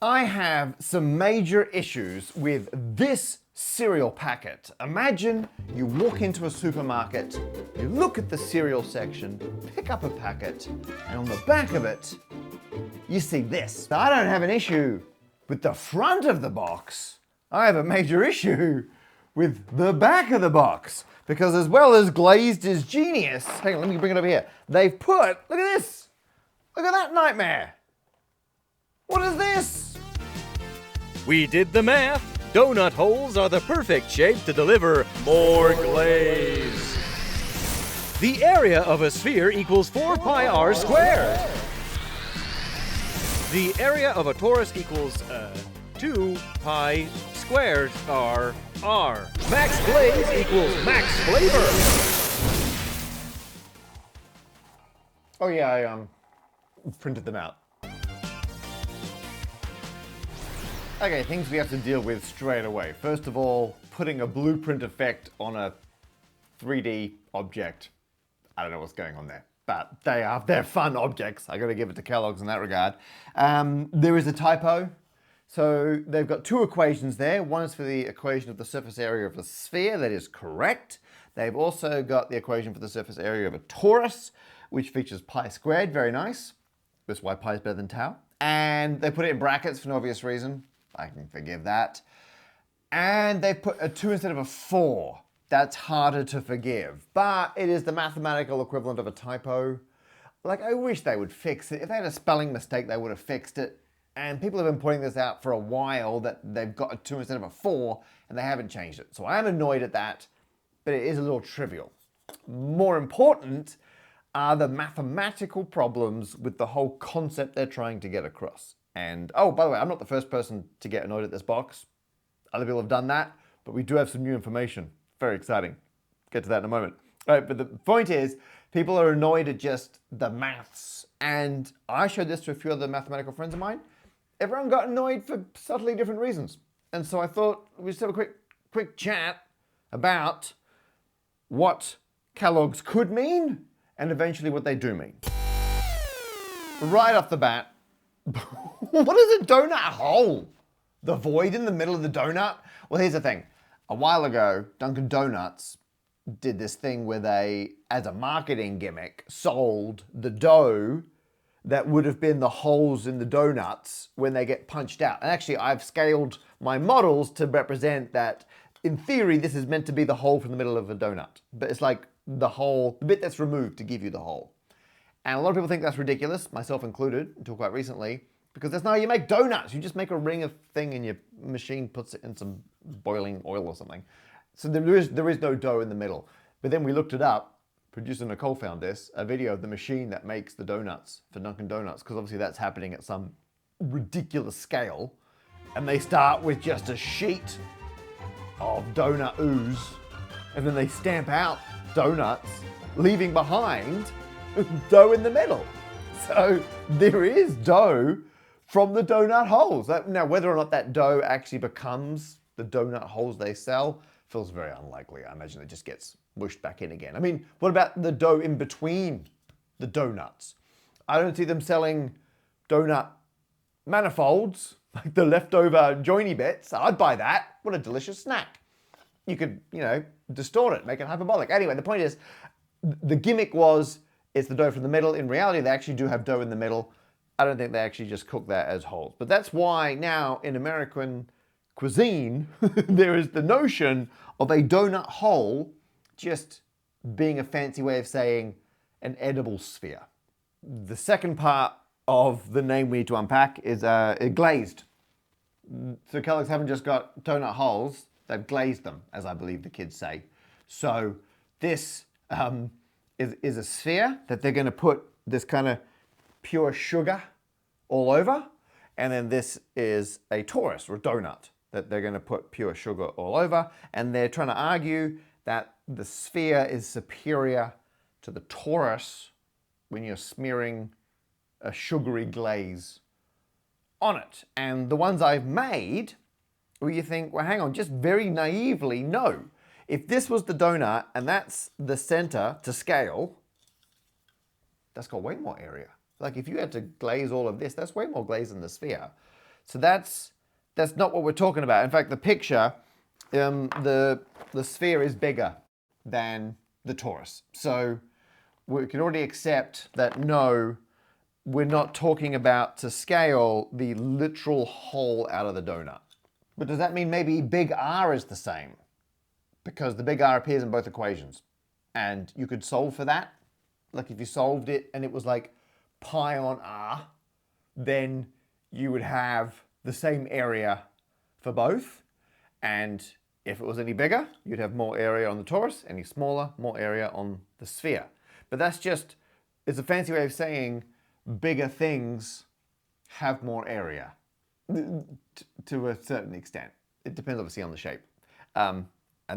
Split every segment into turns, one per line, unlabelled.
I have some major issues with this cereal packet. Imagine you walk into a supermarket, you look at the cereal section, pick up a packet, and on the back of it, you see this. I don't have an issue with the front of the box. I have a major issue with the back of the box. Because as well as glazed is genius, hang on, let me bring it over here. They've put, look at this. Look at that nightmare. What is this?
We did the math. Donut holes are the perfect shape to deliver more glaze. The area of a sphere equals 4 pi r squared. The area of a torus equals 2 pi squared r. Max glaze equals max flavor.
Oh yeah, I printed them out. Okay, things we have to deal with straight away. First of all, putting a blueprint effect on a 3D object. I don't know what's going on there, but they're fun objects. I gotta give it to Kellogg's in that regard. There is a typo. So they've got two equations there. One is for the equation of the surface area of a sphere. That is correct. They've also got the equation for the surface area of a torus, which features pi squared. Very nice. That's why pi is better than tau. And they put it in brackets for no obvious reason. I can forgive that. And they put a 2 instead of a 4. That's harder to forgive. But it is the mathematical equivalent of a typo. Like, I wish they would fix it. If they had a spelling mistake, they would have fixed it. And people have been pointing this out for a while, that they've got a 2 instead of a 4, and they haven't changed it. So I am annoyed at that, but it is a little trivial. More important are the mathematical problems with the whole concept they're trying to get across. And, oh, by the way, I'm not the first person to get annoyed at this box. Other people have done that, but we do have some new information. Very exciting. Get to that in a moment. All right, but the point is, people are annoyed at just the maths. And I showed this to a few other mathematical friends of mine. Everyone got annoyed for subtly different reasons. And so I thought we'd just have a quick chat about what Kellogg's could mean and eventually what they do mean. Right off the bat, what is a donut hole? The void in the middle of the donut? Well, here's the thing. A while ago, Dunkin' Donuts did this thing where they, as a marketing gimmick, sold the dough that would have been the holes in the donuts when they get punched out. And actually, I've scaled my models to represent that, in theory, this is meant to be the hole from the middle of a donut. But it's like the hole, the bit that's removed to give you the hole. And a lot of people think that's ridiculous, myself included, until quite recently, because that's not how you make donuts. You just make a ring of thing and your machine puts it in some boiling oil or something. So there is no dough in the middle. But then we looked it up. Producer Nicole found this, a video of the machine that makes the donuts for Dunkin' Donuts, because obviously that's happening at some ridiculous scale. And they start with just a sheet of donut ooze, and then they stamp out donuts, leaving behind dough in the middle. So there is dough from the donut holes. Now, whether or not that dough actually becomes the donut holes they sell feels very unlikely. I imagine it just gets mushed back in again. I mean, what about the dough in between the donuts? I don't see them selling donut manifolds, like the leftover joiny bits. I'd buy that. What a delicious snack. You could, distort it, make it hyperbolic. Anyway, the point is, the gimmick was, it's the dough from the middle. In reality, they actually do have dough in the middle. I don't think they actually just cook that as holes. But that's why now in American cuisine, there is the notion of a donut hole just being a fancy way of saying an edible sphere. The second part of the name we need to unpack is glazed. So Kellogg's haven't just got donut holes, they've glazed them, as I believe the kids say. So this is a sphere that they're going to put this kind of pure sugar all over. And then this is a torus, or a donut, that they're going to put pure sugar all over. And they're trying to argue that the sphere is superior to the torus when you're smearing a sugary glaze on it. And the ones I've made, where you think, well, hang on, just very naively, no. If this was the donut and that's the center to scale, that's got way more area. Like if you had to glaze all of this, that's way more glaze than the sphere. So that's not what we're talking about. In fact, the picture, the sphere is bigger than the torus. So we can already accept that no, we're not talking about, to scale, the literal hole out of the donut. But does that mean maybe big R is the same? Because the big R appears in both equations. And you could solve for that. Like if you solved it and it was like pi on R, then you would have the same area for both. And if it was any bigger, you'd have more area on the torus, any smaller, more area on the sphere. But that's just, it's a fancy way of saying bigger things have more area to a certain extent. It depends obviously on the shape. And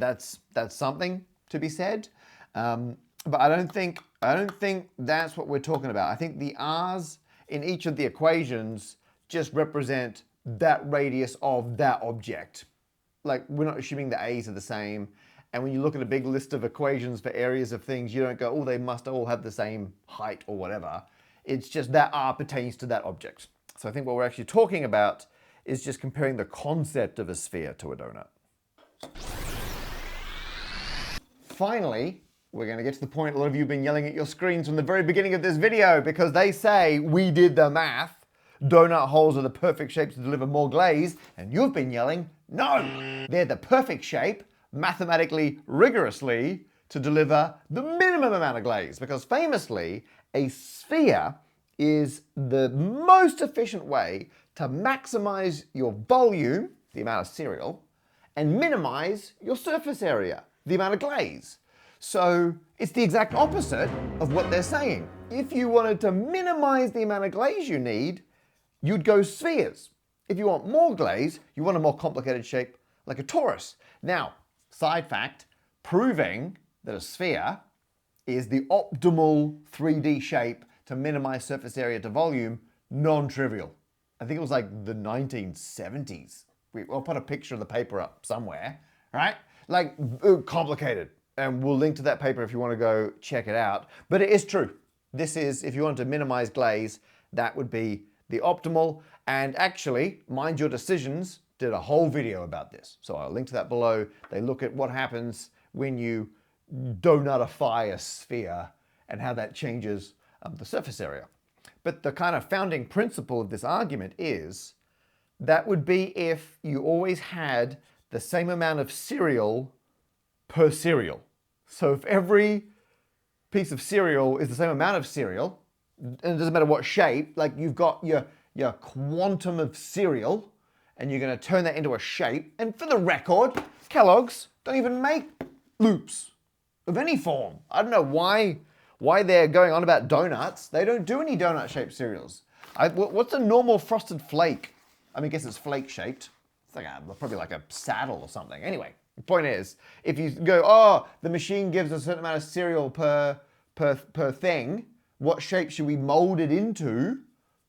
that's something to be said. But I don't think that's what we're talking about. I think the R's in each of the equations just represent that radius of that object. Like, we're not assuming the A's are the same. And when you look at a big list of equations for areas of things, you don't go, oh, they must all have the same height or whatever. It's just that R pertains to that object. So I think what we're actually talking about is just comparing the concept of a sphere to a donut. Finally, we're going to get to the point a lot of you have been yelling at your screens from the very beginning of this video, because they say, we did the math. Donut holes are the perfect shape to deliver more glaze. And you've been yelling, no, they're the perfect shape, mathematically, rigorously, to deliver the minimum amount of glaze. Because famously, a sphere is the most efficient way to maximize your volume, the amount of cereal, and minimize your surface area, the amount of glaze. So it's the exact opposite of what they're saying. If you wanted to minimize the amount of glaze you need, you'd go spheres. If you want more glaze, you want a more complicated shape like a torus. Now, side fact, proving that a sphere is the optimal 3D shape to minimize surface area to volume, non-trivial. I think it was like the 1970s. We'll put a picture of the paper up somewhere, right? Like, complicated. And we'll link to that paper if you want to go check it out. But it is true. This is, if you want to minimize glaze, that would be the optimal. And actually, Mind Your Decisions did a whole video about this. So I'll link to that below. They look at what happens when you donutify a sphere and how that changes the surface area. But the kind of founding principle of this argument is that would be if you always had the same amount of cereal per cereal. So if every piece of cereal is the same amount of cereal, and it doesn't matter what shape, like you've got your quantum of cereal, and you're going to turn that into a shape. And for the record, Kellogg's don't even make loops of any form. I don't know why they're going on about donuts. They don't do any donut-shaped cereals. What's a normal Frosted Flake? I mean, I guess it's flake-shaped. It's like probably like a saddle or something. Anyway, the point is, if you go, oh, the machine gives a certain amount of cereal per thing, what shape should we mold it into?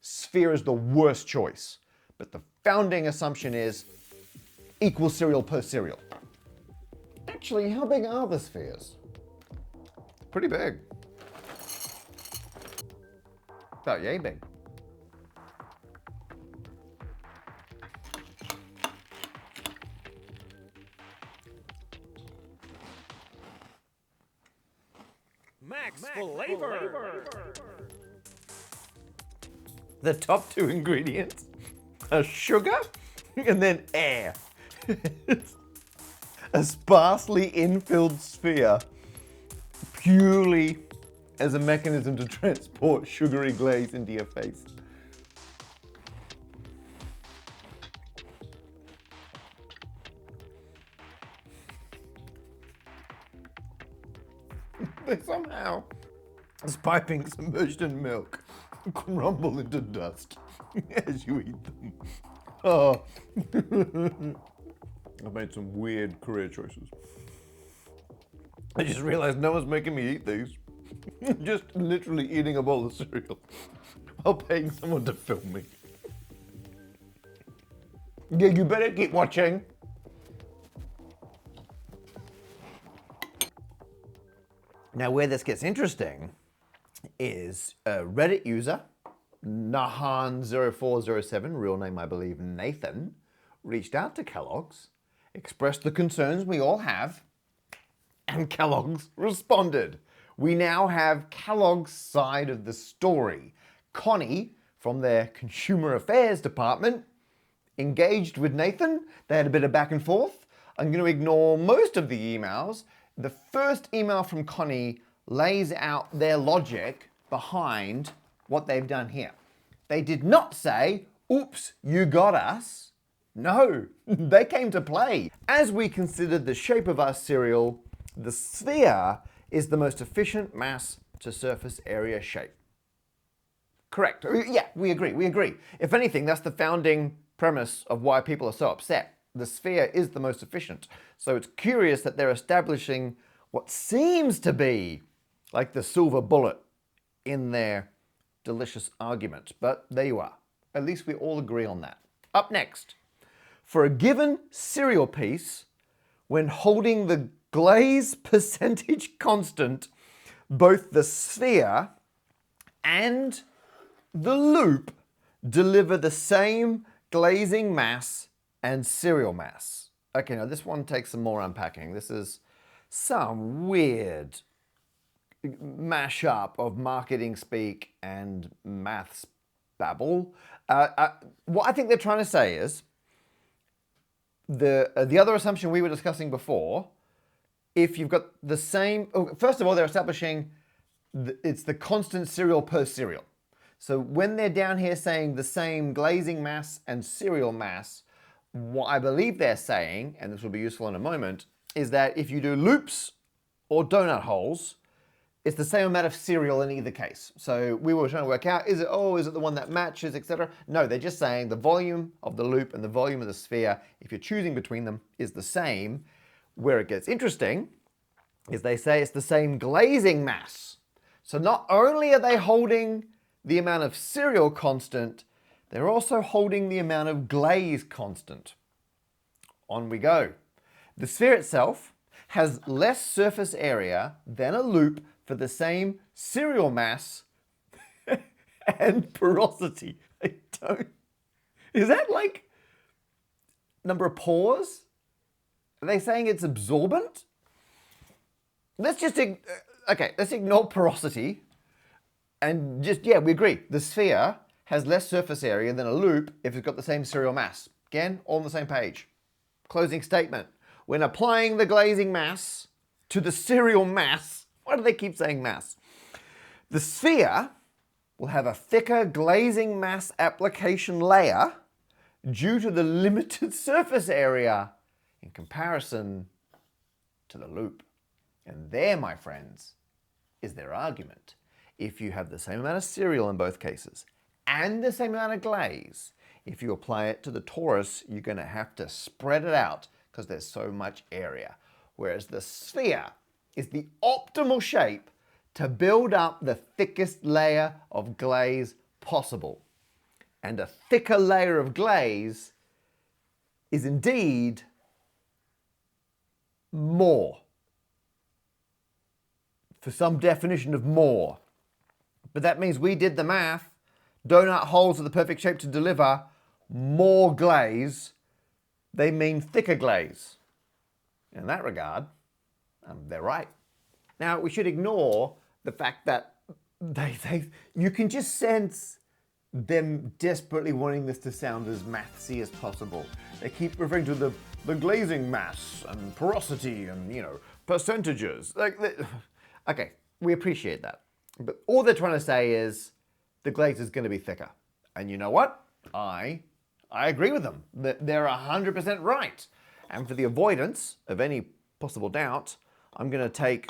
Sphere is the worst choice. But the founding assumption is equal cereal per cereal. Actually, how big are the spheres? Pretty big. About yay big.
Max flavor.
The top two ingredients are sugar and then air. A sparsely infilled sphere purely as a mechanism to transport sugary glaze into your face. They somehow, as piping submerged in milk, crumble into dust as you eat them. Oh. I've made some weird career choices. I just realized no one's making me eat these. Just literally eating a bowl of cereal while paying someone to film me. Yeah, you better keep watching. Now, where this gets interesting is a Reddit user Nahan0407, real name I believe Nathan, reached out to Kellogg's, expressed the concerns we all have, and Kellogg's responded. We now have Kellogg's side of the story. Connie, from their Consumer Affairs department, engaged with Nathan. They had a bit of back and forth. I'm going to ignore most of the emails. The first email from Connie lays out their logic behind what they've done here. They did not say, oops, you got us. No, they came to play. As we considered the shape of our cereal, the sphere is the most efficient mass to surface area shape. Correct. Yeah, we agree. If anything, that's the founding premise of why people are so upset. The sphere is the most efficient. So it's curious that they're establishing what seems to be like the silver bullet in their delicious argument. But there you are. At least we all agree on that. Up next, for a given cereal piece, when holding the glaze percentage constant, both the sphere and the loop deliver the same glazing mass and cereal mass. Okay, now this one takes some more unpacking. This is some weird mashup of marketing speak and maths babble. What I think they're trying to say is the other assumption we were discussing before, if you've got the same, first of all, they're establishing it's the constant cereal per cereal. So when they're down here saying the same glazing mass and cereal mass, what I believe they're saying, and this will be useful in a moment, is that if you do loops or donut holes, it's the same amount of cereal in either case. So we were trying to work out, is it the one that matches, etc.? No, they're just saying the volume of the loop and the volume of the sphere, if you're choosing between them, is the same. Where it gets interesting is they say it's the same glazing mass. So not only are they holding the amount of cereal constant, they're also holding the amount of glaze constant. On we go. The sphere itself has less surface area than a loop for the same cereal mass and porosity. Is that like number of pores? Are they saying it's absorbent? Let's ignore porosity and we agree. The sphere has less surface area than a loop if it's got the same cereal mass. Again, all on the same page. Closing statement. When applying the glazing mass to the cereal mass, why do they keep saying mass? The sphere will have a thicker glazing mass application layer due to the limited surface area in comparison to the loop. And there, my friends, is their argument. If you have the same amount of cereal in both cases and the same amount of glaze, if you apply it to the torus, you're going to have to spread it out because there's so much area. Whereas the sphere is the optimal shape to build up the thickest layer of glaze possible. And a thicker layer of glaze is indeed more. For some definition of more. But that means we did the math. Donut holes are the perfect shape to deliver more glaze. They mean thicker glaze. In that regard, they're right. Now, we should ignore the fact that you can just sense them desperately wanting this to sound as mathsy as possible. They keep referring to the glazing mass and porosity and, percentages. Okay, we appreciate that. But all they're trying to say is the glaze is going to be thicker. And you know what? I agree with them. They're 100% right. And for the avoidance of any possible doubt, I'm going to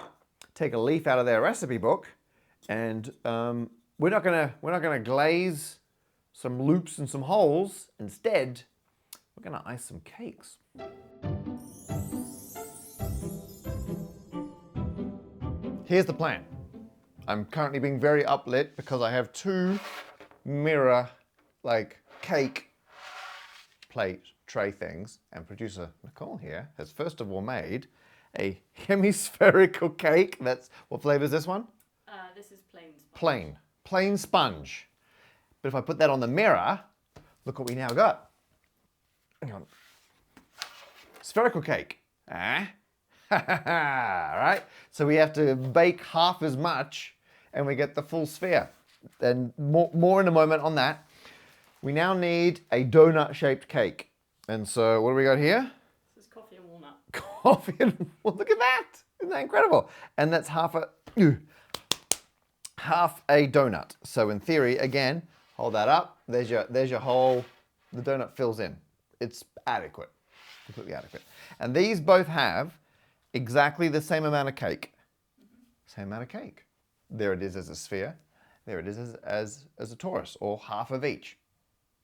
take a leaf out of their recipe book, and we're not going to glaze some loops and some holes. Instead, we're going to ice some cakes. Here's the plan. I'm currently being very uplit because I have two mirror cake plate tray things, and producer Nicole here has first of all made a hemispherical cake. What flavor is this one?
This is plain sponge.
Plain sponge. But if I put that on the mirror, look what we now got. Hang on. Spherical cake. Ah. Right? So we have to bake half as much and we get the full sphere. And more in a moment on that. We now need a donut-shaped cake. And so what do we got here?
This is coffee and walnut.
Coffee and well, look at that. Isn't that incredible? And that's half a donut. So in theory, again, hold that up. There's your whole, the donut fills in. It's adequate, completely adequate. And these both have exactly the same amount of cake. Same amount of cake. There it is as a sphere. There it is as a torus, or half of each.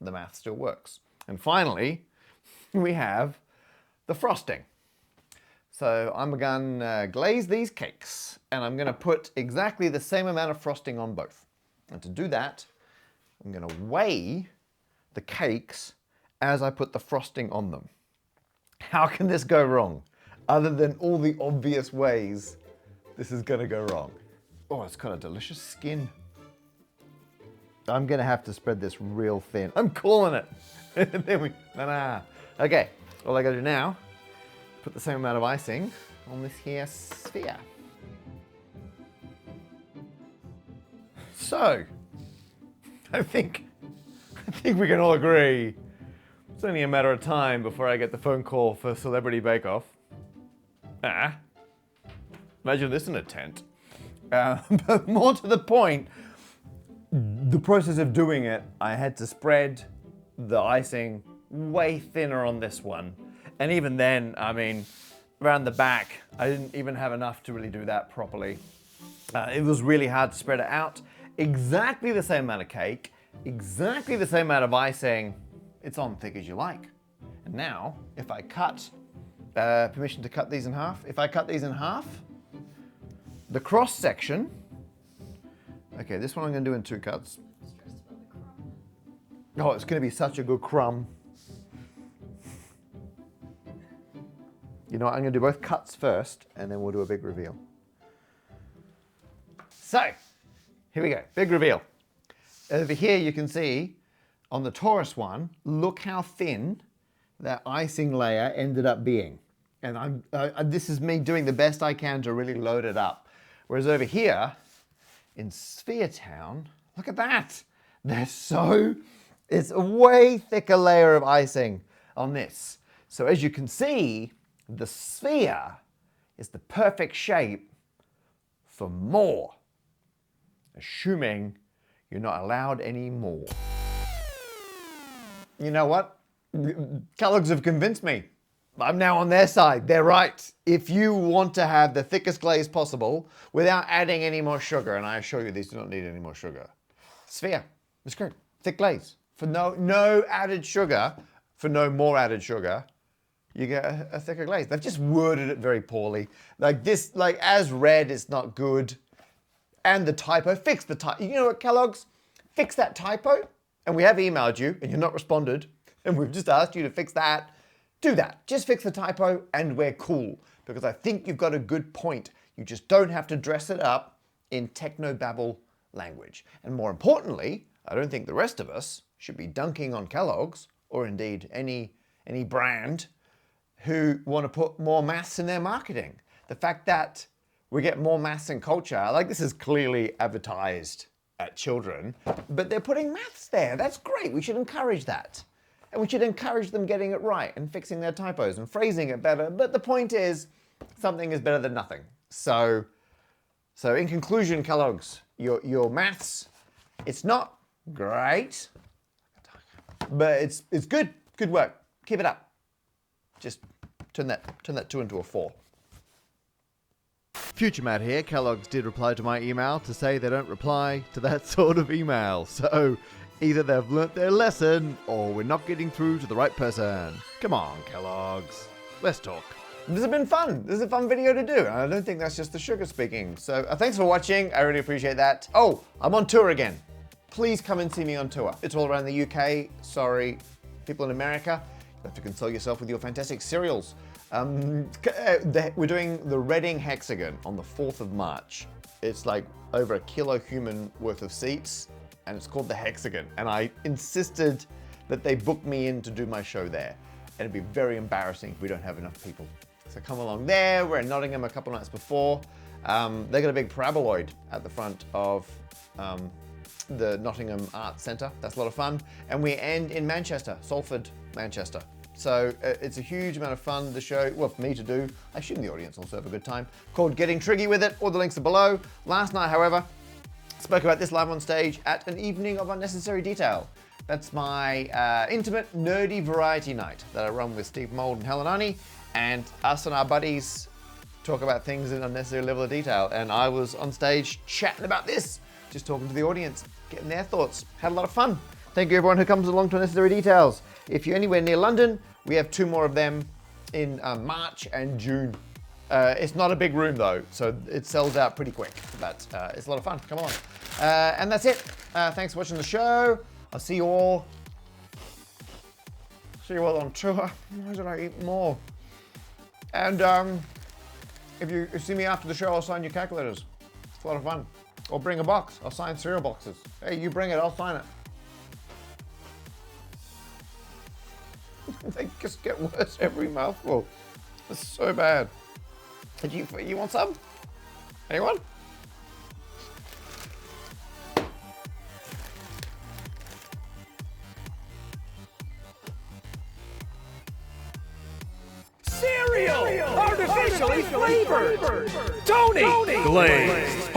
The math still works. And finally, we have the frosting. So I'm going to glaze these cakes, and I'm going to put exactly the same amount of frosting on both. And to do that, I'm going to weigh the cakes as I put the frosting on them. How can this go wrong? Other than all the obvious ways this is going to go wrong. Oh, it's got a delicious skin. I'm going to have to spread this real thin. I'm calling it. Okay, all I got to do now, put the same amount of icing on this here sphere. So, I think we can all agree it's only a matter of time before I get the phone call for Celebrity Bake Off. Imagine this in a tent. But more to the point, the process of doing it, I had to spread the icing way thinner on this one. And even then, I mean, around the back, I didn't even have enough to really do that properly. It was really hard to spread it out. Exactly the same amount of cake, exactly the same amount of icing. It's on thick as you like. And now, if I cut, permission to cut these in half. If I cut these in half, the cross section, okay, this one I'm going to do in 2 cuts. Oh, it's going to be such a good crumb. You know what, I'm going to do both cuts first, and then we'll do a big reveal. So, here we go, big reveal. Over here you can see, on the torus one, look how thin that icing layer ended up being. And this is me doing the best I can to really load it up. Whereas over here, in Sphere Town, look at that. It's a way thicker layer of icing on this. So as you can see, the sphere is the perfect shape for more, assuming you're not allowed any more. You know what? Kellogg's have convinced me. I'm now on their side. They're right. If you want to have the thickest glaze possible without adding any more sugar, and I assure you these do not need any more sugar. Sphere, it's great. Thick glaze. For no added sugar, for no more added sugar, you get a thicker glaze. They've just worded it very poorly. Like this, like as read, it's not good. And the typo, fix the typo. You know what, Kellogg's? Fix that typo. And we have emailed you and you're not responded. And we've just asked you to fix that. Do that. Just fix the typo and we're cool. Because I think you've got a good point. You just don't have to dress it up in technobabble language. And more importantly, I don't think the rest of us should be dunking on Kellogg's, or indeed any brand, who want to put more maths in their marketing. The fact that we get more maths in culture, like this is clearly advertised at children, but they're putting maths there. That's great. We should encourage that. And we should encourage them getting it right and fixing their typos and phrasing it better. But the point is, something is better than nothing. So in conclusion, Kellogg's, your maths, it's not great, but it's good. Good work. Keep it up. Just turn that 2 into a 4. Future Matt here. Kellogg's did reply to my email to say they don't reply to that sort of email. So either they've learnt their lesson or we're not getting through to the right person. Come on, Kellogg's. Let's talk. This has been fun. This is a fun video to do. And I don't think that's just the sugar speaking. So thanks for watching. I really appreciate that. Oh, I'm on tour again. Please come and see me on tour. It's all around the UK. Sorry, people in America. You have to console yourself with your fantastic cereals. We're doing the Reading Hexagon on the 4th of March. It's like over 1 kilo human worth of seats, and it's called the Hexagon. And I insisted that they book me in to do my show there. And it'd be very embarrassing if we don't have enough people. So come along there. We're in Nottingham a couple nights before. They got a big paraboloid at the front of the Nottingham Arts Centre. That's a lot of fun. And we end in Manchester, Salford, Manchester. So it's a huge amount of fun, the show, well, for me to do. I assume the audience also have a good time. Called Getting Triggy with It. All the links are below. Last night, however, spoke about this live on stage at an evening of unnecessary detail. That's my intimate, nerdy variety night that I run with Steve Mould and Helen Arney, and us and our buddies talk about things in unnecessary level of detail. And I was on stage chatting about this, just talking to the audience, getting their thoughts. Had a lot of fun. Thank you everyone who comes along to Unnecessary Details. If you're anywhere near London, we have 2 more of them in March and June. It's not a big room though, so it sells out pretty quick, but it's a lot of fun. Come on. And that's it. Thanks for watching the show. I'll see you all on tour. Why did I eat more? And if you see me after the show, I'll sign your calculators. It's a lot of fun. Or bring a box. I'll sign cereal boxes. Hey, you bring it, I'll sign it. They just get worse every mouthful. It's so bad. You want some? Anyone?
Cereal! Artificially flavored! Tony! Glazed!